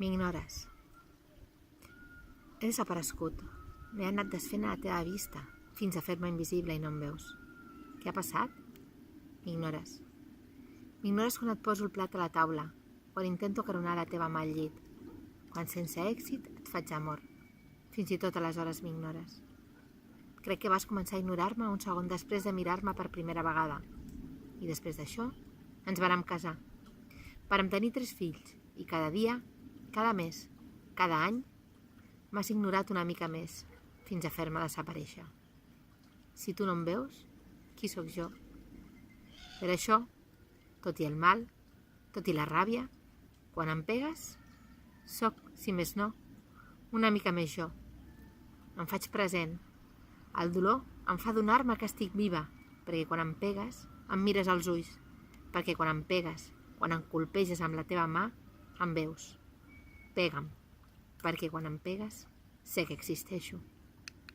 M'ignores. He desaparegut. M'he anat desfent a la teva vista, fins a fer-me invisible i no em veus. Què ha passat? M'ignores. M'ignores quan et poso el plat a la taula, quan intento caronar la teva mà al llit, quan sense èxit et faig amor. Fins i tot aleshores m'ignores. Crec que vas començar a ignorar-me un segon després de mirar-me per primera vegada. I després d'això, ens vàrem casar. Vàrem tenir 3 fills, i cada dia, cada mes, cada any, m'has ignorat una mica més, fins a fer-me desaparèixer. Si tu no em veus, qui sóc jo? Per això, tot i el mal, tot i la ràbia, quan em pegues, sóc, si més no, una mica més jo. Em faig present. El dolor em fa adonar-me que estic viva, perquè quan em pegues, em mires als ulls, perquè quan em pegues, quan em colpeges amb la teva mà, em veus. Pega'm, perquè quan em pegues, sé que existeixo.